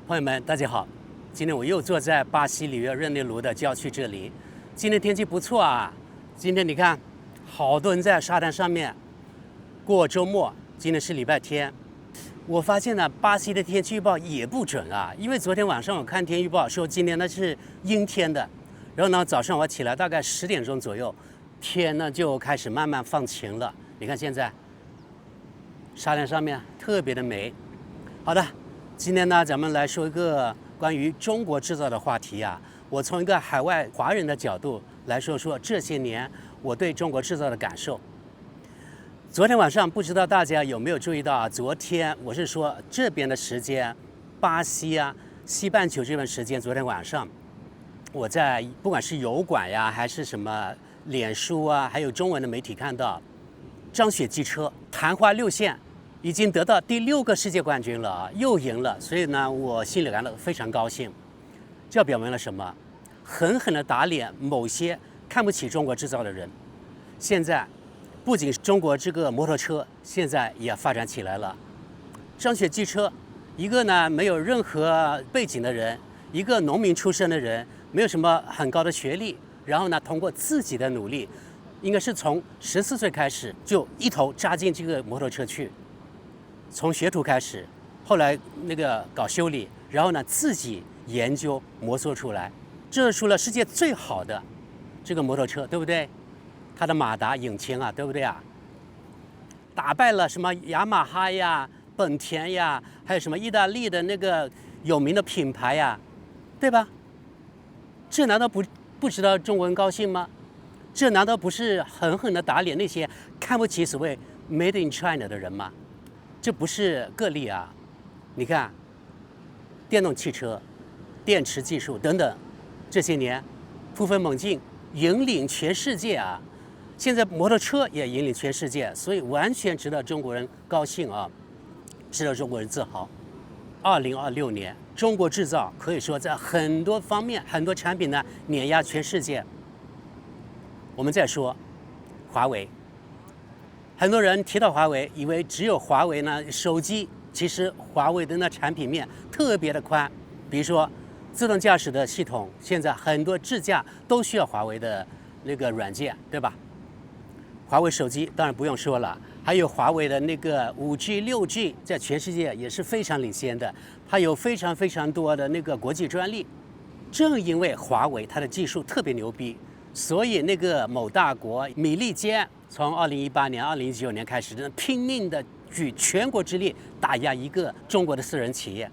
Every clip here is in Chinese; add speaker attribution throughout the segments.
Speaker 1: 朋友們，大家好！今天我又坐在巴西里約热内盧的郊区这里。今天天气不错啊！今天你看，好多人在沙滩上面過周末。今天是礼拜天。我发现呢，巴西的天气预报也不准啊，因为昨天晚上我看天气预报说今天呢是阴天的，然后呢早上我起来大概10点钟左右，天呢就开始慢慢放晴了。你看现在沙滩上面特別的美。好的，今天呢咱們來說一個關於中國製造的話題啊。我從一個海外華人的角度來說說這些年我對中國製造的感受。昨天晚上不知道大家有沒有注意到啊？昨天我是說這邊的時間，巴西啊西半球這邊時間，昨天晚上我在不管是油管呀還是什麼臉書啊，還有中文的媒體看到張雪機車曇花6線已經得到第6個世界冠軍了啊，又贏了，所以呢我心裡感到非常高興。這表明了什麼？狠狠地打臉某些看不起中國製造的人。現在不僅中國這個摩托車現在也發展起來了。張雪機車，一個呢沒有任何背景的人，一個農民出身的人，沒有什麼很高的學歷，然後呢通過自己的努力，應該是從14歲開始就一頭扎進這個摩托車去，從學徒開始，後來那個搞修理，然後呢自己研究摩挲出來，製出了世界最好的這個摩托車，對不對？它的馬達引擎啊，對不對啊？打敗了什麼雅馬哈呀、本田呀，還有什麼意大利的那個有名的品牌呀，對吧？這難道不知道中國人高興嗎？這難道不是狠狠地打臉那些看不起所謂 Made in China 的人嗎？這不是個例啊！你看，電動汽車、電池技術等等，這些年突飛猛進，引領全世界啊！現在摩托車也引領全世界，所以完全值得中國人高興啊，值得中國人自豪。2026年，中國製造可以說在很多方面、很多產品呢碾壓全世界。我們再說華為，很多人提到華為，以為只有華為呢手機，其實華為的那產品面特別的寬，比如說自動駕駛的系統，現在很多智駕都需要華為的那個軟件，對吧？華為手機當然不用說了，還有華為的那個5G、6G，在全世界也是非常領先的，它有非常非常多的那個國際專利。正因為華為它的技術特別牛逼，所以那個某大國米利堅從2018年、2019年開始，拼命的舉全國之力打壓一個中國的私人企業。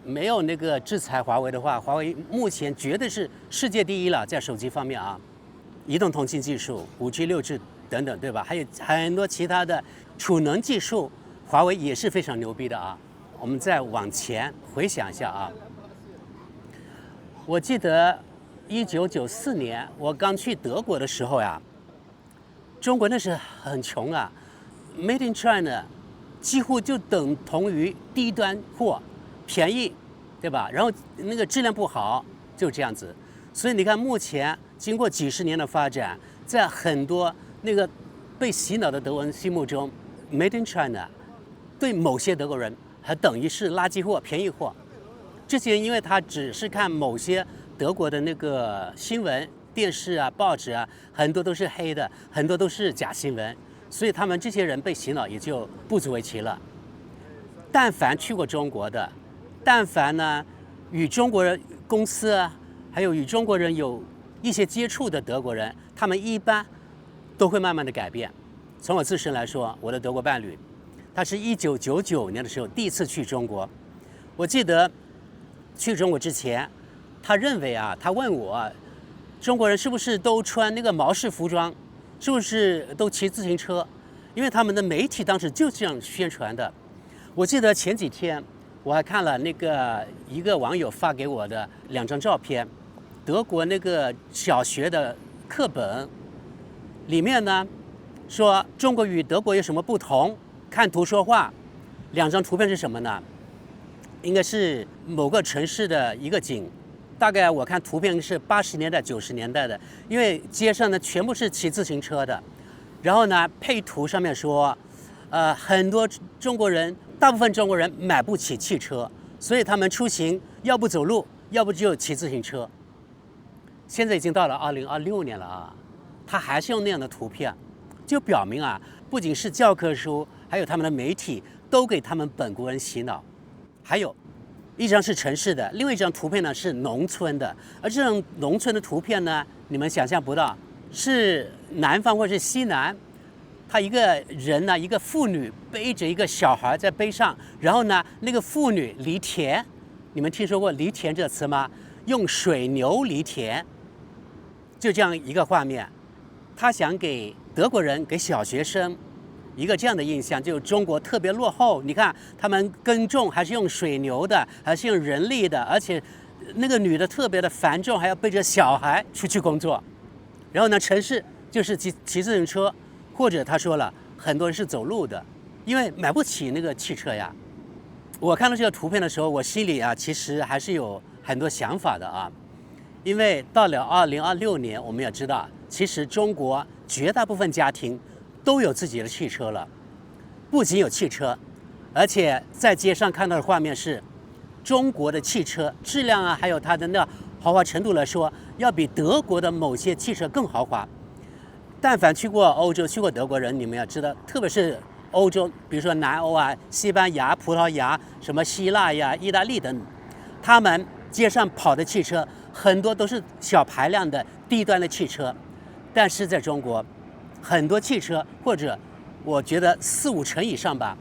Speaker 1: 沒有那個制裁華為的話，華為目前絕對是世界第一了，在手機方面啊，移動通信技術、5G、6G。等等，對吧？還有很多其他的儲能技術，華為也是非常牛逼的啊。我們再往前回想一下啊，我記得1994年我剛去德國的時候呀，中國那是很窮啊 ，Made in China 幾乎就等同於低端貨，便宜，對吧？然後那個質量不好，就這樣子。所以你看，目前經過幾十年的發展，在很多那個被洗腦的德國人心目中 ，Made in China 對某些德國人還等於是垃圾貨、便宜貨。這些因為他只是看某些德國的那個新聞、電視啊、報紙啊，很多都是黑的，很多都是假新聞，所以他們這些人被洗腦也就不足為奇了。但凡去過中國的，但凡呢與中國人公司啊，還有與中國人有一些接觸的德國人，他們一般都會慢慢的改變。從我自身來說，我的德國伴侶，他是1999年的時候第一次去中國。我記得去中國之前，他認為啊，他問我，中國人是不是都穿那個毛式服裝，是不是都騎自行車？因為他們的媒體當時就這樣宣傳的。我記得前幾天我還看了那個一個網友發給我的2張照片，德國那個小學的課本。裡面呢說中國與德國有什麼不同？看圖說話。2張圖片是什麼呢？應該是某個城市的一個景，大概我看圖片是80年代、90年代的，因為街上呢全部是騎自行車的。然後呢配圖上面說，很多中國人，大部分中國人買不起汽車，所以他們出行要不走路，要不就騎自行車。現在已經到了2026年了啊，他還是用那樣的圖片，就表明啊，不僅是教科書，還有他们的媒体都給他們本國人洗腦。還有一張是城市的，另外一張圖片呢是農村的，而這種農村的圖片呢，你們想象不到，是南方或者是西南，他一个人呢，一个婦女背着一個小孩在背上，然後呢，那個婦女犁田，你們聽說過犁田這個詞嗎？用水牛犁田，就這樣一個畫面，他想給德國人、給小學生一個這樣的印象，就中國特別落後。你看他們耕種還是用水牛的，還是用人力的，而且那個女的特別的繁重，還要背着小孩出去工作。然後呢，城市就是騎自行車，或者他說了，很多人是走路的，因為買不起那個汽車呀。我看到這個圖片的時候，我心裡啊，其實還是有很多想法的啊。因為到了2026年，我們也知道，其實中國絕大部分家庭都有自己的汽車了。不僅有汽車，而且在街上看到的畫面是，中國的汽車質量啊，還有它的那豪華程度來說，要比德國的某些汽車更豪華。但凡去過歐洲、去過德國人，你們要知道，特別是歐洲，比如說南歐啊、西班牙、葡萄牙、什麼希臘呀、意大利等，他們街上跑的汽車很多都是小排量的低端的汽車，但是在中國，很多汽車或者我覺得4-5成以上吧，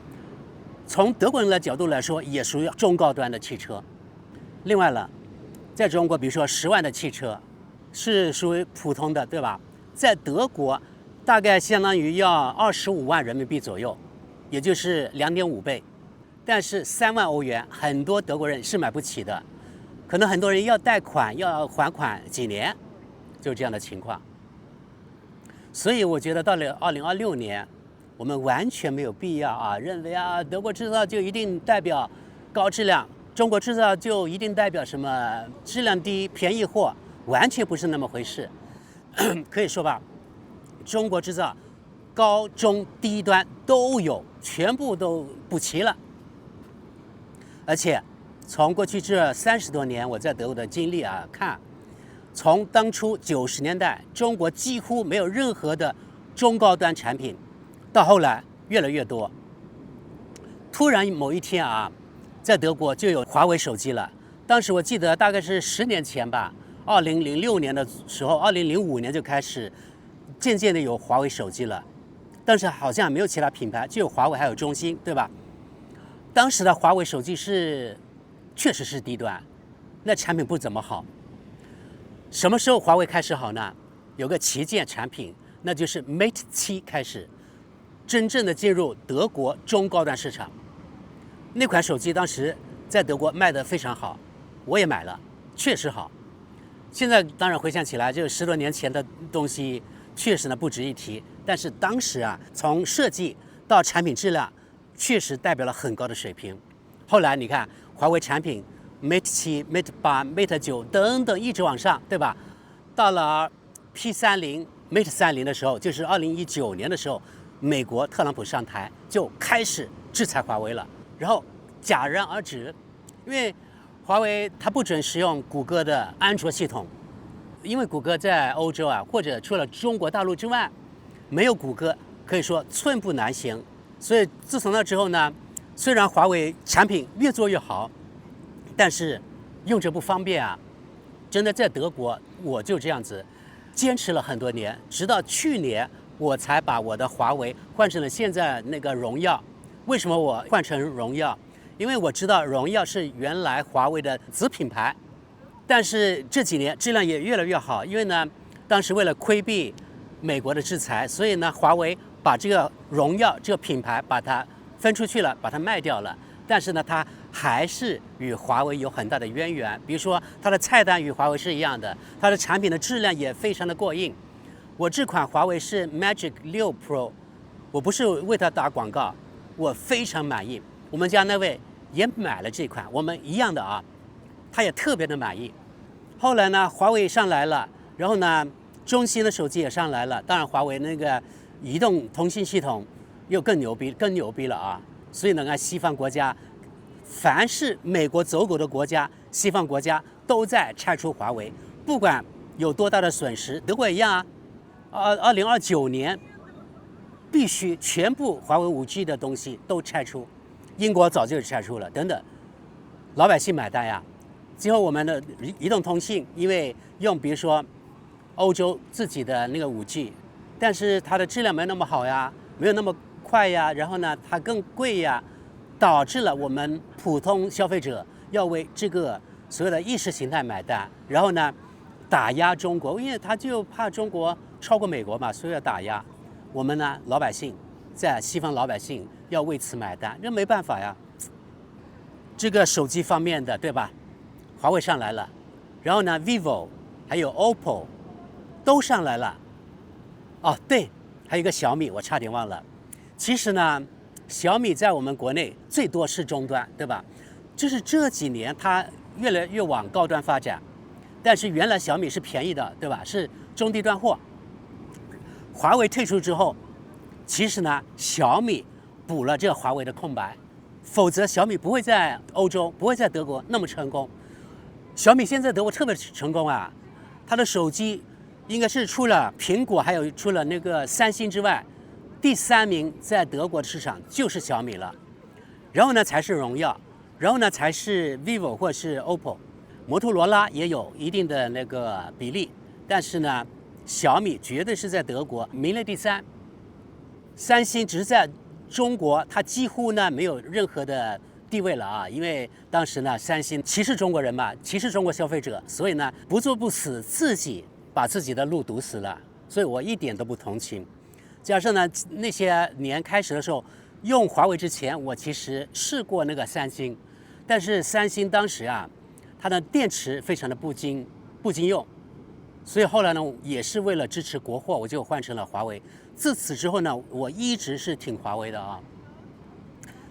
Speaker 1: 從德國人的角度來說，也屬於中高端的汽車。另外了，在中國，比如說10萬的汽車是屬於普通的，對吧？在德國，大概相當於要25萬人民幣左右，也就是2.5倍。但是3萬歐元，很多德國人是買不起的，可能很多人要貸款，要還款幾年，就是這樣的情況。所以我覺得到了2026年，我們完全沒有必要啊，認為啊，德國製造就一定代表高質量，中國製造就一定代表什麼質量低、便宜貨，完全不是那麼回事。可以說吧，中國製造高中低端都有，全部都補齊了。而且從過去這30多年我在德國的經歷啊看，從當初90年代中國幾乎沒有任何的中高端產品，到後來越來越多。突然某一天啊，在德國就有華為手機了。當時我記得大概是10年前吧。2006年的時候，2005年就開始漸漸的有華為手機了，但是好像沒有其他品牌，只有華為還有中興，對吧？當時的華為手機確實是低端，那產品不怎麼好。什麼時候華為開始好呢？有個旗艦產品，那就是 Mate 7開始真正的進入德國中高端市場。那款手機當時在德國賣得非常好，我也買了，確實好。現在當然回想起來，就10多年前的東西確實呢不值一提。但是當時啊，從設計到產品質量，確實代表了很高的水平。後來你看，華為產品 Mate 7、Mate 8、Mate 9等等一直往上，對吧？到了 P30、Mate 30的時候，就是2019年的時候，美國特朗普上台就開始制裁華為了，然後戛然而止，因為華為它不准使用谷歌的安卓系統，因為谷歌在歐洲啊，或者除了中國大陸之外，沒有谷歌可以說寸步難行。所以自從那之後呢，雖然華為產品越做越好，但是用着不方便啊。真的在德國，我就這樣子堅持了很多年，直到去年我才把我的華為換成了現在那個榮耀。為什麼我換成榮耀？因為我知道榮耀是原來華為的子品牌，但是這幾年質量也越來越好。因為呢，當時為了規避美國的制裁，所以呢，華為把這個榮耀這個品牌把它分出去了，把它賣掉了。但是呢，它還是與華為有很大的淵源。比如說，它的菜單與華為是一樣的，它的產品的質量也非常的過硬。我這款華為是 Magic 6 Pro， 我不是為它打廣告，我非常滿意。我們家那位也買了這款，我們一樣的啊，他也特別的滿意。後來呢，華為上來了，然後呢，中興的手機也上來了。當然，華為那個移動通信系統又更牛逼了啊！所以呢，西方國家凡是美國走狗的國家、西方国家都在拆除华为，不管有多大的损失，德國也一样啊。2029年必須全部華為5G 的東西都拆除，英國早就拆除了，等等，老百姓買單呀。今後我們的移動通信，因為用比如說歐洲自己的那個5G，但是它的質量沒那麼好呀，沒有那麼快呀，然後呢它更貴呀。導致了我們普通消費者要為這個所謂的意識形態買單，然後呢，打壓中國，因為他就怕中國超過美國嘛，所以要打壓我們呢，老百姓，在西方老百姓要為此買單，這沒辦法呀。這個手機方面的，對吧？華為上來了，然後呢 ，vivo 還有 OPPO 都上來了。哦，對，還有一個小米，我差點忘了。其實呢。小米在我們國內最多是中端，對吧？就是這幾年它越來越往高端發展，但是原來小米是便宜的，對吧？是中低端貨。華為退出之後，其實呢，小米補了這個華為的空白，否則小米不會在歐洲、不會在德國那麼成功。小米現在德國特別成功啊，它的手機應該是除了蘋果，還有除了那個三星之外。第3名在德國的市場就是小米了，然後呢才是榮耀，然後呢才是 vivo 或是 OPPO， 摩托羅拉也有一定的那個比例，但是呢，小米絕對是在德國名列第3，三星只是在中國它幾乎呢沒有任何的地位了啊，因為當時呢三星歧視中國人嘛，歧視中國消費者，所以呢不作不死，自己把自己的路堵死了，所以我一點都不同情。加上呢，那些年開始的時候，用華為之前，我其實試過那個三星，但是三星當時啊，它的電池非常的不經用，所以後來呢，也是為了支持國貨，我就換成了華為。自此之後呢，我一直是挺華為的啊。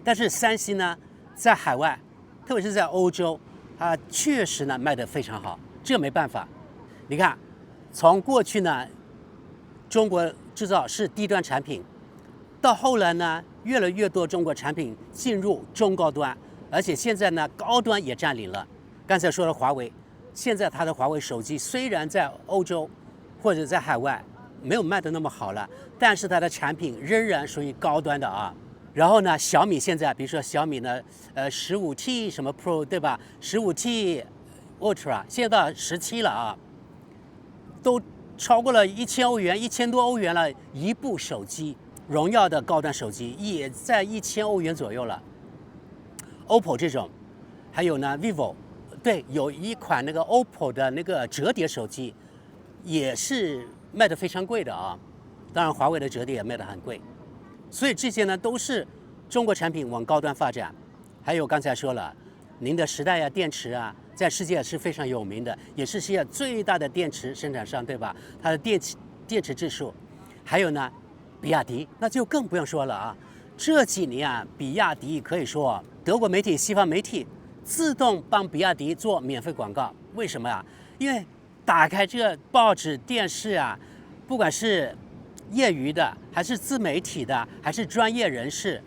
Speaker 1: 但是三星呢，在海外，特別是在歐洲，它確實呢賣得非常好，這沒辦法。你看，從過去呢，中國製造是低端產品，到後來呢，越來越多中國產品進入中高端，而且現在呢，高端也佔領了。剛才說了華為，現在它的華為手機雖然在歐洲或者在海外沒有賣得那麼好了，但是它的產品仍然屬於高端的啊。然後呢，小米現在，比如說小米呢，15T 什麼 Pro 對吧？15T Ultra 現在到17了啊，都超過了1000歐元，1000多歐元了一部手機。榮耀的高端手機也在1000歐元左右了。OPPO 這種，還有呢 vivo， 對，有一款那個 OPPO 的那個折疊手機，也是賣得非常貴的啊。當然，華為的折疊也賣得很貴。所以這些呢都是中國產品往高端發展。還有剛才說了，寧德時代呀，電池啊，在世界是非常有名的，也是世界最大的電池生產商，對吧？它的電池技術，還有呢，比亞迪，那就更不用說了啊。這幾年啊，比亞迪可以說德國媒體、西方媒體自動幫比亞迪做免費廣告。為什麼啊？因為打開這個報紙、電視啊，不管是業餘的，還是自媒體的，還是專業人士，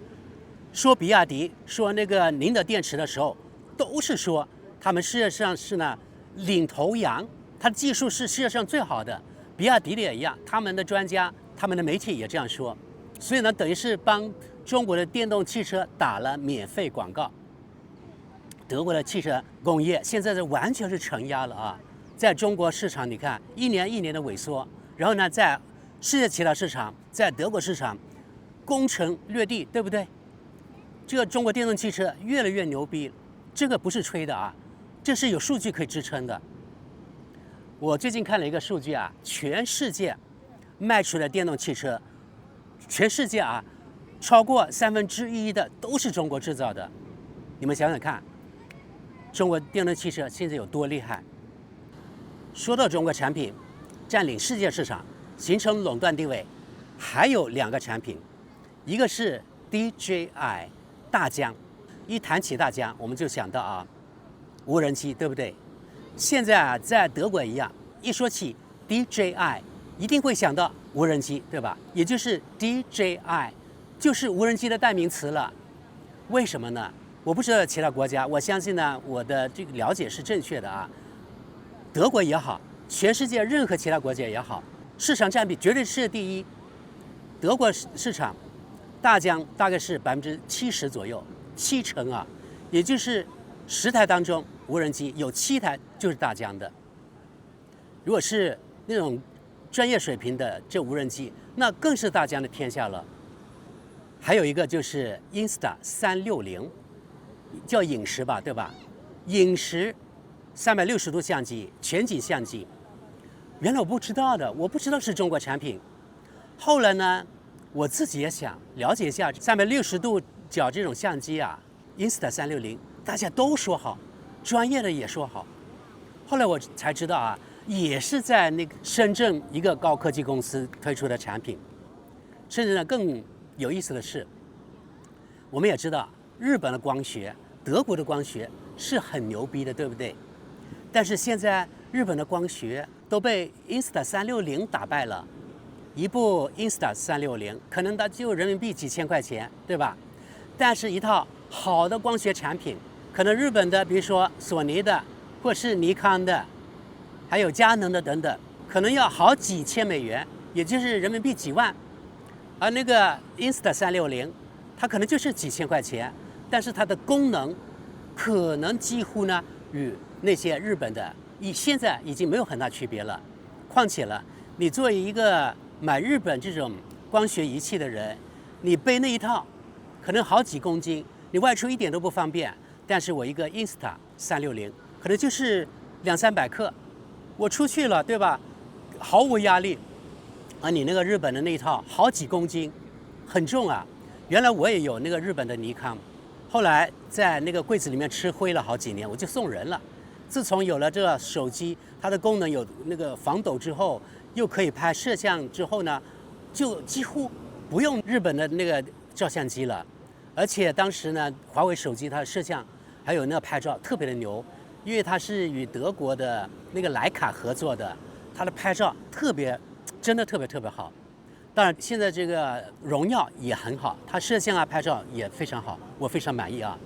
Speaker 1: 說比亞迪、說那個寧德電池的時候，都是說他們事實上是呢領頭羊，它的技術是世界上最好的。比亞迪的也一樣，他們的專家、他們的媒體也這樣說，所以呢，等於是幫中國的電動汽車打了免費廣告。德國的汽車工業現在是完全是承壓了啊，在中國市場你看一年一年的萎縮，然后呢，在世界其他市場，在德國市場攻城略地，對不對？這個中國電動汽車越來越牛逼，這個不是吹的啊，這是有數據可以支撐的。我最近看了一個數據啊，全世界賣出的電動汽車，全世界啊，超過1/3的都是中國製造的。你們想想看，中國電動汽車現在有多厲害？說到中國產品佔領世界市場，形成壟斷地位，還有2個產品，一個是 DJI 大疆。一談起大疆，我們就想到啊，無人機，對不對？現在啊，在德國一樣，一說起 DJI， 一定會想到無人機，對吧？也就是 DJI， 就是無人機的代名詞了。為什麼呢？我不知道其他國家，我相信呢，我的這個了解是正確的啊。德國也好，全世界任何其他國家也好，市場佔比絕對是第一。德國市場，大疆大概是70%左右，70%啊，也就是10台當中無人機有7台就是大疆的。如果是那種專業水平的這無人機，那更是大疆的天下了。還有一個就是 Insta360，叫影石吧，对吧？影石360度相機，全景相机。原来我不知道的，我不知道是中國產品。後來呢，我自己也想了解一下360度角這種相機啊 ，Insta360，大家都說好，專業的也說好。後來我才知道啊，也是在那個深圳一個高科技公司推出的產品。甚至呢，更有意思的是，我們也知道日本的光學、德國的光学是很牛逼的，对不对？但是現在日本的光學都被 Insta360打敗了。一部 Insta360可能它就人民幣幾千塊錢，對吧？但是一套好的光學產品，可能日本的，比如說索尼的，或是尼康的，還有佳能的等等，可能要好幾千美元，也就是人民幣幾萬。而那個 Insta360，它可能就是幾千塊錢，但是它的功能可能幾乎呢與那些日本的現在已經沒有很大區別了。況且了，你作為一個買日本這種光學儀器的人，你背那一套可能好幾公斤，你外出一點都不方便。但是我一個 Insta360可能就是200-300克，我出去了，對吧？毫無壓力。而你那個日本的那一套好幾公斤，很重啊。原來我也有那個日本的尼康，後來在那個櫃子裡面吃灰了好幾年，我就送人了。自從有了这個手機，它的功能有那個防抖之後，又可以拍攝像之後呢，就幾乎不用日本的那個照相機了。而且當時呢，華為手機它的攝像還有那個拍照特別的牛，因為它是與德國的那個徠卡合作的，它的拍照真的特別好。當然現在這個榮耀也很好，它攝像啊拍照也非常好，我非常滿意啊。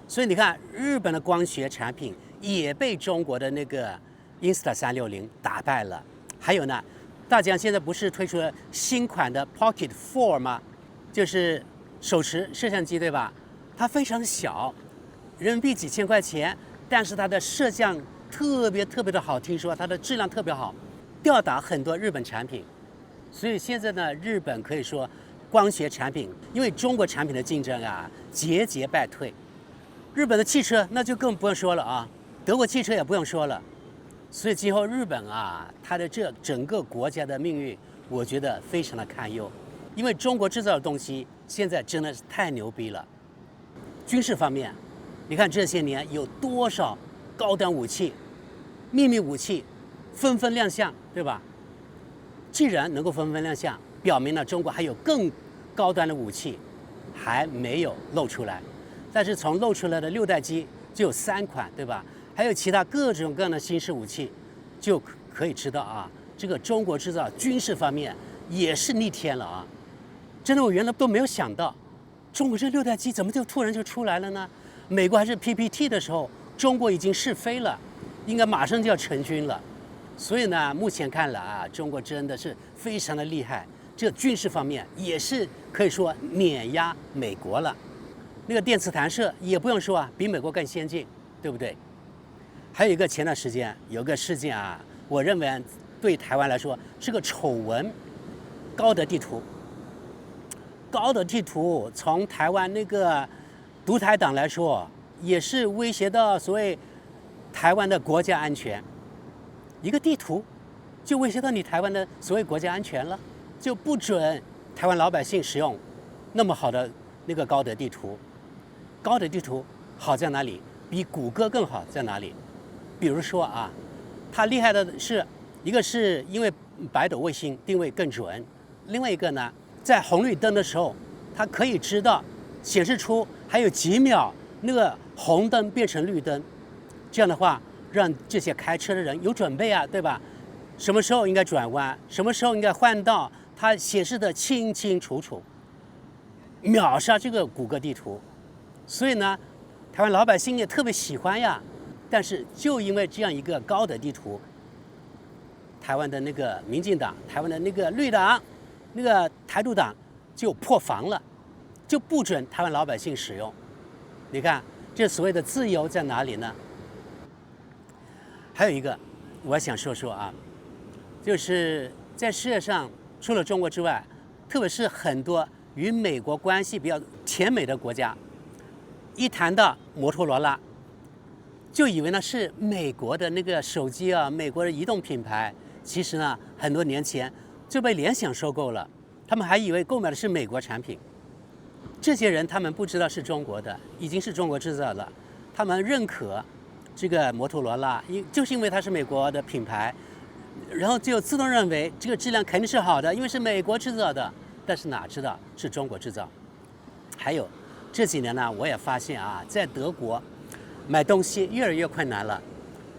Speaker 1: 所以你看，日本的光學產品也被中國的那個 Insta360打敗了。還有呢，大疆現在不是推出了新款的 Pocket 4嗎？就是手持攝像機，對吧？它非常的小，人民幣幾千塊錢，但是它的攝像特別的好，聽說它的質量特別好，吊打很多日本產品。所以現在呢，日本可以說光學產品因為中國產品的競爭啊，節節敗退。日本的汽車那就更不用說了啊，德國汽車也不用說了。所以今後日本啊，它的這整個國家的命運，我覺得非常的堪憂。因為中國製造的東西現在真的是太牛逼了。軍事方面，你看這些年有多少高端武器、秘密武器紛紛亮相，對吧？既然能夠紛紛亮相，表明了中國還有更高端的武器還沒有露出來。但是從露出来的6代機就有3款，對吧？還有其他各種各樣的新式武器，就可以知道啊，這個中國製造軍事方面也是逆天了啊！真的，我原來都沒有想到，中國這6代機怎麼就突然就出來了呢？美國還是 PPT 的時候，中國已經試飛了，應該馬上就要成軍了。所以呢，目前看來啊，中國真的是非常的厲害，這軍事方面也是可以說碾壓美國了。那個電磁彈射也不用說啊，比美國更先進，对不對？還有一個前段時間有個事件啊，我認為對台灣來說是個醜聞。高德地圖，高德地圖從台灣那個獨台黨來說，也是威脅到所謂台灣的國家安全。一個地圖就威脅到你台灣的所謂國家安全了，就不准台灣老百姓使用那麼好的那個高德地圖。高德地圖好在哪裡？比谷歌更好在哪裡？比如說啊，它厲害的是，一個是因為北斗衛星定位更準，另外一個呢，在紅綠燈的時候，它可以知道顯示出還有幾秒那個紅燈變成綠燈，這樣的話讓這些開車的人有準備啊，對吧？什麼時候應該轉彎，什麼時候應該換道，它顯示得清清楚楚，秒殺這個谷歌地圖。所以呢，台灣老百姓也特別喜歡呀。但是就因為這樣一個高德地圖，台灣的那個民進黨、台灣的那個綠黨、那個台獨黨就破防了，就不准台灣老百姓使用。你看，這所謂的自由在哪裡呢？還有一個，我想說說啊，就是在世界上除了中國之外，特別是很多與美國關係比較甜美的國家，一談到摩托羅拉，就以為呢是美國的那個手機啊，美國的移動品牌。其實呢，很多年前就被聯想收購了，他們還以為購買的是美國產品。這些人他們不知道是中國的，已經是中國製造的，他們認可這個摩托羅拉，就是因為它是美國的品牌，然後就自動認為這個質量肯定是好的，因為是美國製造的。但是哪知道是中國製造。還有這幾年呢，我也發現啊，在德國買東西越來越困難了。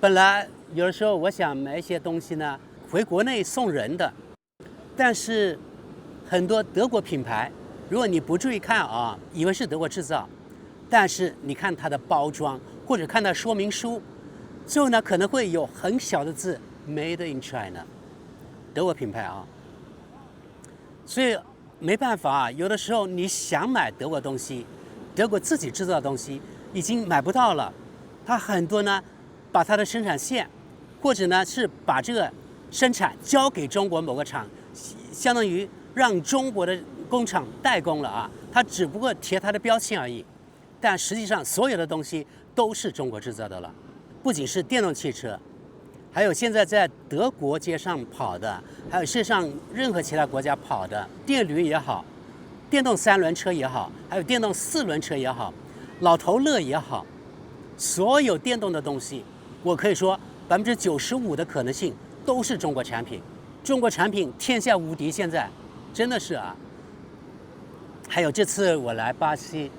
Speaker 1: 本來有的時候我想買一些東西呢，回國內送人的，但是很多德國品牌，如果你不注意看啊，以為是德國製造，但是你看它的包裝或者看它說明書，最後呢可能會有很小的字 Made in China， 德國品牌啊。所以沒辦法啊，有的時候你想買德國東西，德國自己製造的東西已經買不到了。它很多呢，把它的生產線，或者呢是把這個生產交給中國某個廠，相當於讓中國的工廠代工了啊。它只不過貼它的標籤而已，但實際上所有的東西都是中國製造的了。不僅是電動汽車，還有現在在德國街上跑的，還有世界上任何其他國家跑的電驢也好，電動3輪車也好，還有電動4輪車也好，老頭樂也好，所有電動的東西，我可以說95%的可能性都是中國產品。中國產品天下無敵，現在真的是啊。還有這次我來巴西，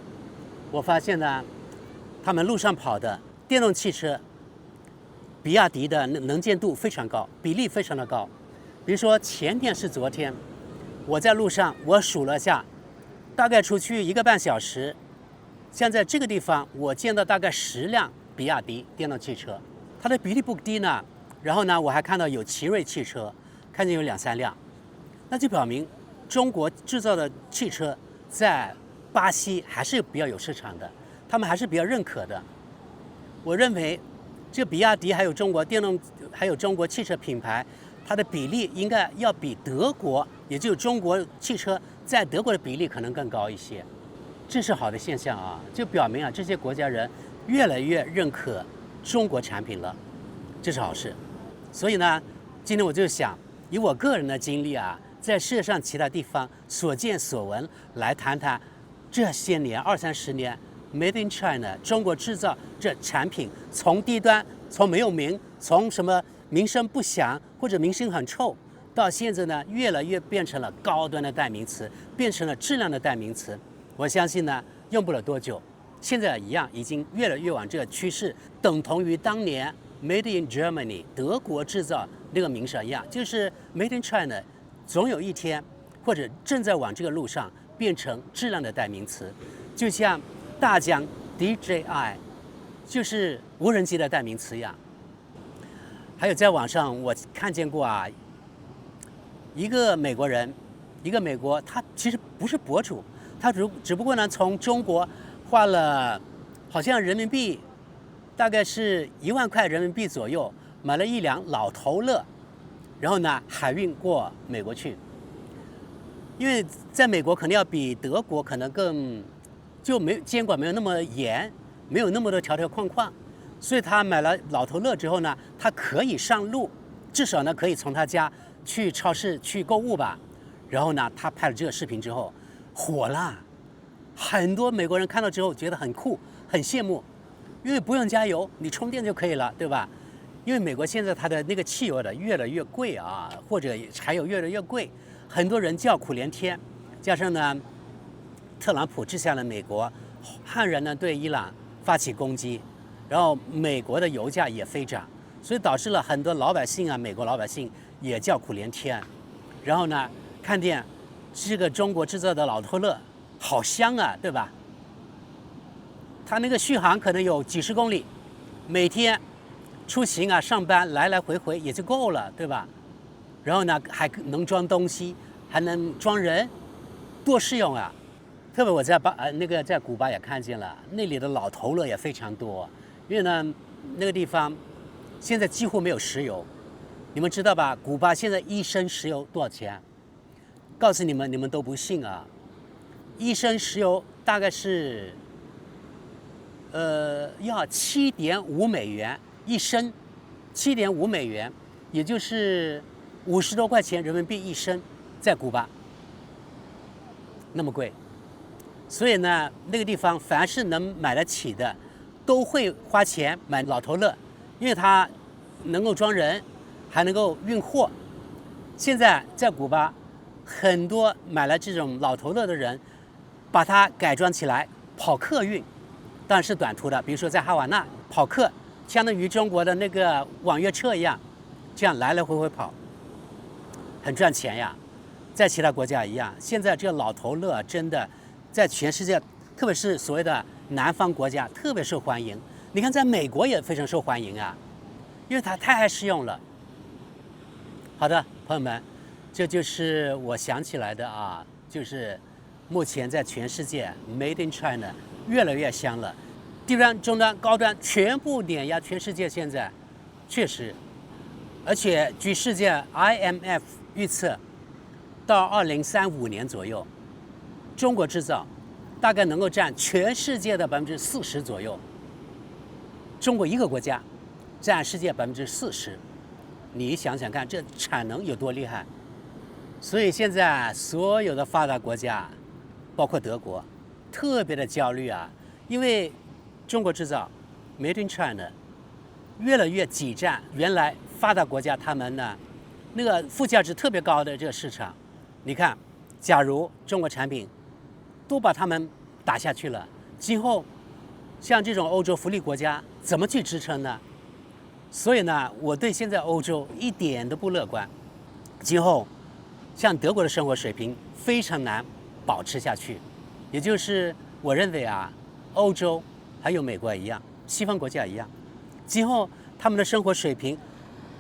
Speaker 1: 我發現呢，他們路上跑的電動汽車，比亞迪的能見度非常高，比例非常的高。比如說前天是昨天，我在路上我數了一下，大概出去1個半小時，像在這個地方我見到大概10輛比亞迪電動汽車，它的比例不低呢。然後呢，我還看到有奇瑞汽車，看見有2、3輛，那就表明中國製造的汽車在巴西還是比較有市場的，他們還是比較認可的。我認為這比亞迪還有中國電動還有中國汽車品牌，它的比例應該要比德國，也就是中國汽車在德國的比例可能更高一些。這是好的現象啊，就表明啊這些国家人越來越認可中國產品了，這是好事。所以呢，今天我就想以我個人的經歷啊，在世界上其他地方所見所聞來談談這些年20、30年 Made in China 中國製造這產品，從低端，從沒有名，從什麼名聲不響或者名聲很臭，到現在呢越來越變成了高端的代名詞，變成了質量的代名詞。我相信呢用不了多久，現在一樣已經越來越往這個趨勢，等同於當年 Made in Germany 德國製造那個名聲一樣，就是 Made in China 總有一天或者正在往這個路上變成質量的代名詞，就像大疆 DJI 就是無人機的代名詞一樣。還有在網上我看見過啊，一個美國人，他其實不是博主，他只不過呢從中国花了好像人民幣大概是1萬塊人民幣左右買了一輛老頭樂，然後呢海運過美國去。因為在美國可能要比德國可能更就監管沒有那麼嚴，沒有那麼多條條框框，所以他買了老頭樂之後呢，他可以上路，至少呢可以從他家去超市去購物吧。然後呢，他拍了这個視頻之後火了，很多美國人看到之後覺得很酷，很羨慕，因為不用加油，你充電就可以了，對吧？因為美國現在它的那個汽油的越來越貴啊，或者柴油越來越貴，很多人叫苦連天。加上呢，特朗普治下了美國，悍然呢对伊朗發起攻擊，然後美國的油價也飛漲，所以導致了很多老百姓啊，美國老百姓也叫苦連天。然後呢，看見這個中國製造的老頭樂好香啊，對吧？它那個續航可能有幾十公里，每天出行啊、上班來來回回也就夠了，對吧？然後呢，還能裝東西，還能裝人，多實用啊！特別我在古巴也看見了，那裡的老頭樂也非常多，因為呢，那個地方現在幾乎沒有石油，你們知道吧？古巴現在1升石油多少錢？告訴你們，你們都不信啊！1升石油大概是，要7.5美元1升，7.5美元，也就是50多塊錢人民幣1升，在古巴，那麼貴。所以呢，那個地方凡是能買得起的，都會花錢買老頭樂，因為它能夠裝人，還能夠運貨。現在在古巴，很多買了這種老頭樂的人，把它改裝起來跑客運，當然是短途的，比如說在哈瓦那跑客，相當於中國的那個網約車一樣，這樣來來回回跑，很賺錢呀。在其他國家一樣，現在這個老頭樂真的在全世界，特別是所謂的南方國家特別受歡迎。你看，在美國也非常受歡迎啊，因為它太實用了。好的，朋友們，這就是我想起來的啊，就是目前在全世界 Made in China 越來越香了，低端、中端、高端全部碾壓全世界。现在確實，而且據世界 IMF 預測，到2035年左右，中國製造大概能夠佔全世界的40%左右。中國一個國家佔世界40%，你想想看，這產能有多厲害？所以現在所有的發達國家，包括德國，特別的焦慮啊，因為中國製造 Made in China 越來越擠占原來發達國家他們呢那個附加值特別高的這個市場。你看，假如中國產品都把他們打下去了，今後像這種歐洲福利國家怎麼去支撐呢？所以呢，我對現在歐洲一點都不樂觀。今後像德國的生活水平非常難保持下去，也就是我認為啊，歐洲還有美國一樣，西方國家一樣，今後他們的生活水平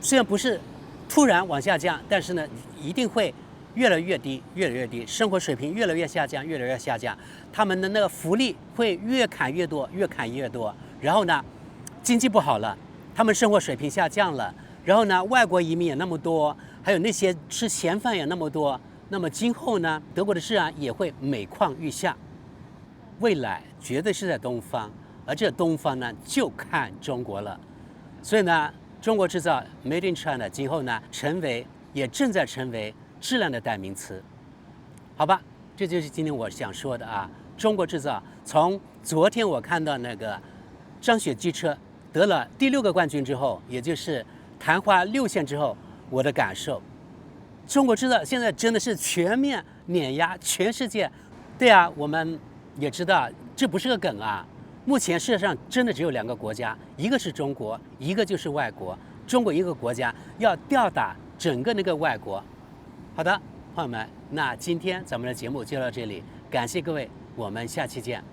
Speaker 1: 雖然不是突然往下降，但是呢，一定會越來越低，越來越低，生活水平越來越下降，越來越下降。他們的那個福利會越砍越多，越砍越多。然後呢，經濟不好了，他們生活水平下降了。然後呢，外國移民也那麼多，還有那些吃閒飯也那麼多。那麼今後呢，德國的治安也會每況愈下。未來絕對是在東方，而這東方呢，就看中國了。所以呢，中國製造 Made in China 今後呢，也正在成為質量的代名詞。好吧，這就是今天我想說的啊。中國製造，從昨天我看到那個張雪機車得了第6個冠軍之後，也就是曇花6線之後，我的感受，中國製造現在真的是全面碾壓全世界。對啊，我們也知道這不是個梗啊。目前世界上真的只有2個國家，一個是中國，一個就是外國。中國一個國家要吊打整個那個外國。好的，朋友們，那今天咱們的節目就到這裡，感謝各位，我們下期見。